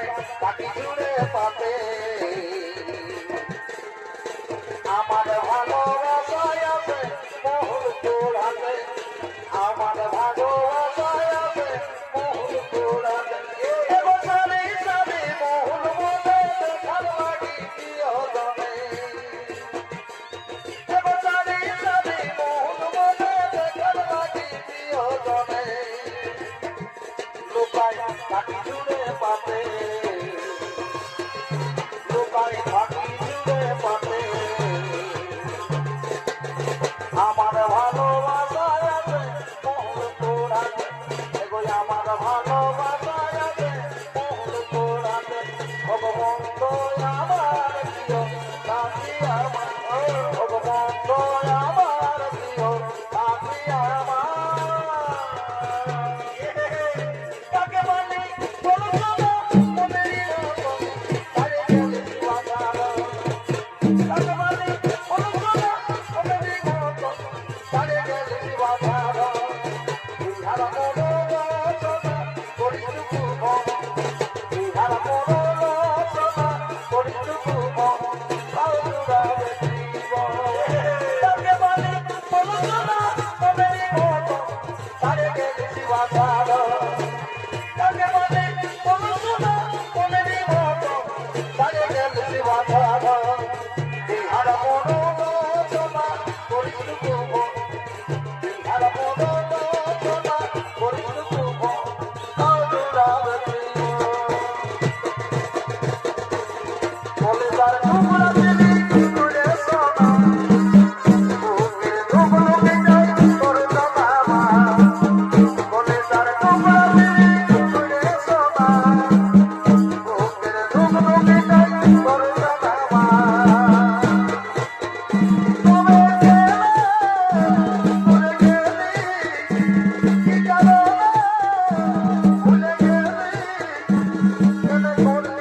লুকায় কাটি জুড়ে পাতে আমার ভালোবাসায় আছে মহুল তোড়াতে আমার ভালোবাসায় আছে মহুল তোড়াতে এবছরে সাবে মহুল বলে দেখার লাগি প্রিয়জনে এবছরে সাবে মহুল বলে দেখার লাগি প্রিয়জনে লুকায় কাটি জুড়ে পাতে লুকায় কাটি জুড়ে পাতে আমার ভালোবাসায় আছে মহুল তোড়াতে এগোই আমার ভালোবাসায় আছে মহুল তোড়াতে ভগবন্ত আমার প্রিয় সাথী আমার ভগবন্ত আমার প্রিয় সাথী আমার কাকে বলি বলো না মনেরই রকম তারে গেলে বাজার কাকে বলি বলো না মনেরই রকম তারে গেলে বাজার বিহার মনো রচনা করিটুকু মন বিহার মনো রচনা করিটুকু মন পাউরাবে জীবন কাকে বলি বলো না মনেরই রকম তারে গেলে বাজার কাকে বলে বলো না মনেরই রকম তারে গেলে বাজার বিহার মনো রচনা করিটুকু মন বিহার মনো রচনা করিটুকু মন পাউরাবে জীবন বলে তার তোমরা দিলি করে সোনা বুকের ধুবলুকে যাই করে জানা বলে তার তোমরা দিলি করে সোনা বুকের ধুবলুকে যাই করে জানা তবে ভুলে গেলি কি কারণে ভুলে গেলি কেন করলি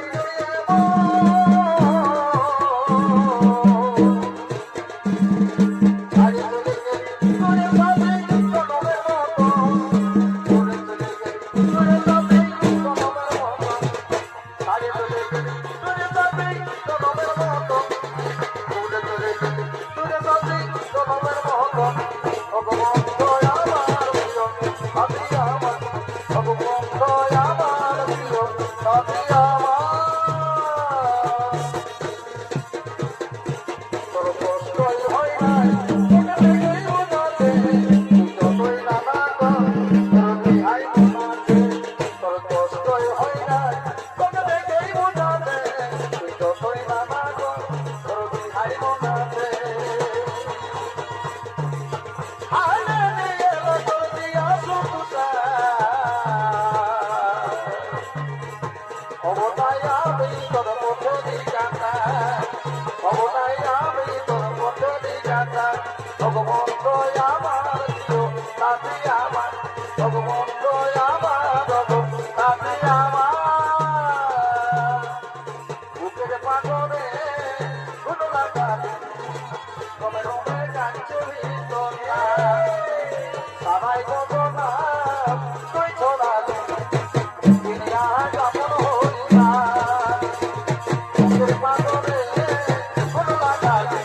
ভগবন্ত আমার প্রিয় সাথী আমার ভগবন্ত আমার সাথী আমার বুকের পাগলে গুলো লাগালে তবে রঙে কাঞ্চুরি তোলা সবাই গগনা তুই ছড়ালে দুনিয়া কেমন হইলা বুকের পাগলে গুলো লাগালে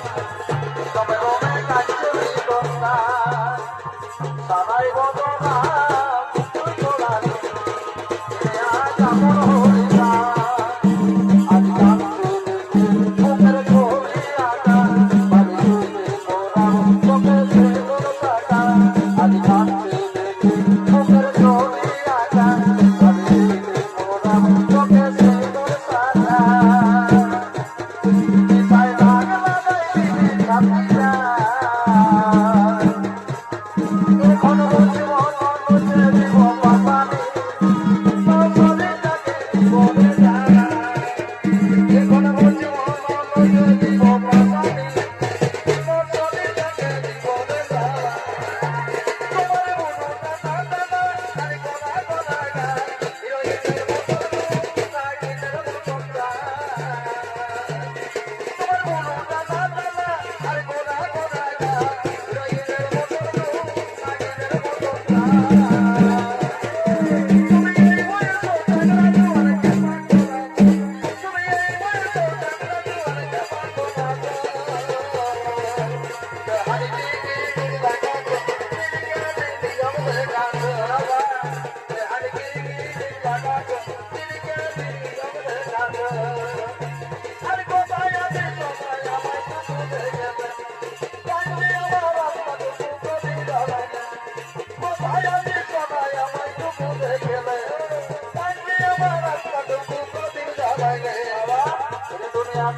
তবে রঙে কাঞ্চুরি তোলা সবাই গগনা তুই ছড়ালে দুনিয়া কেমন হইলা এখন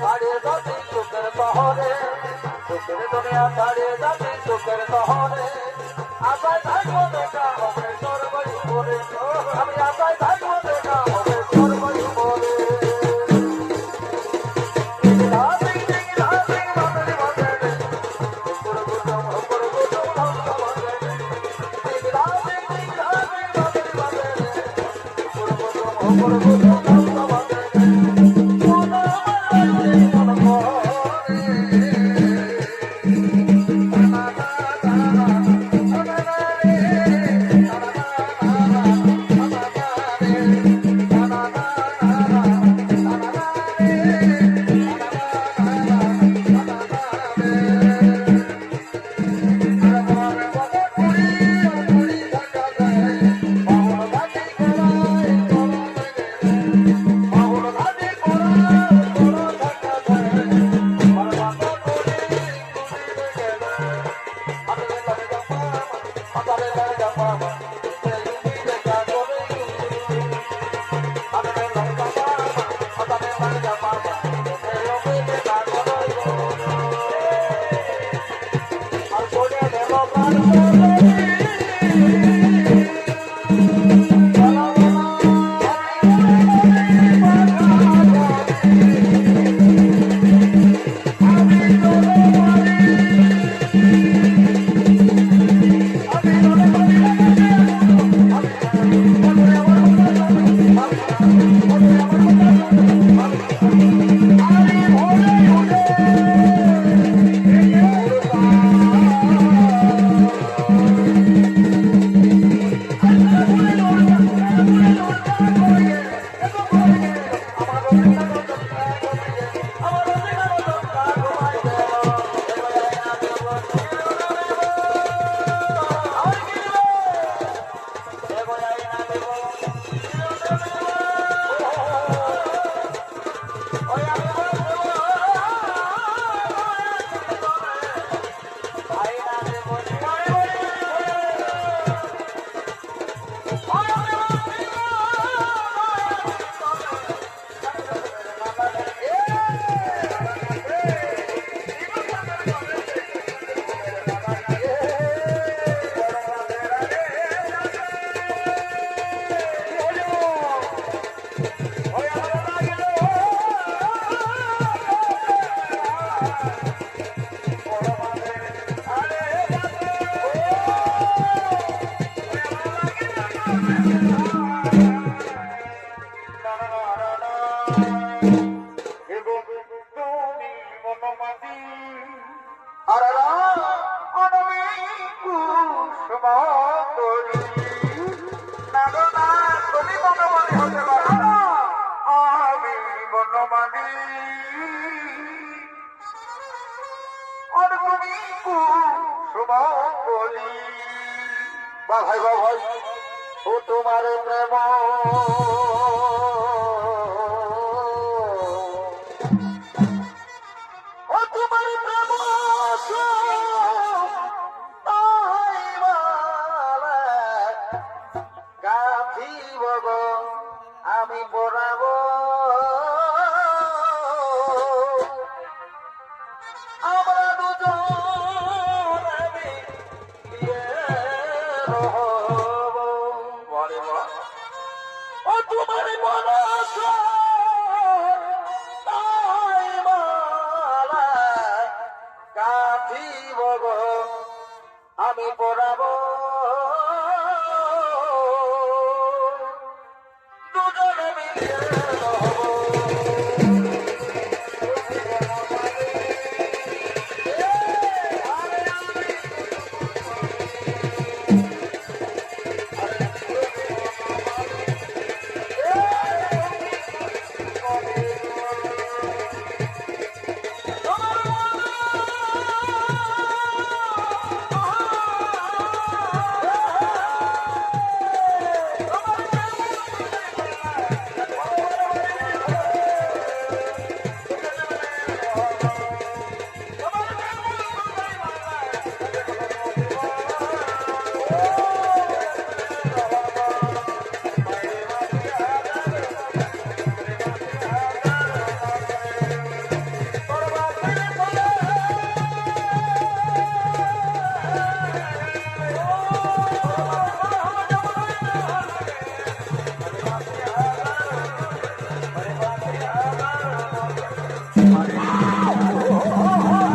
ছাড়িয়ে যাচ্ছি সুখের শহরে, সুখের দুনিয়া ছাড়িয়ে যাচ্ছি সুখের শহরে। আশায় থাকবো দেখা হবে তোর বাড়ি পরে, আমি আশায় থাকবো দেখা হবে তোর বাড়ি পরে। ভাই ভাই ও তোমার প্রেম ও তোমার প্রেম গাঁথিব গো আমি পড়াবো আমরা দুজন ও তোমার মনস গাঁথিব গো আমি পড়াবো দুজনে মিলিয়ে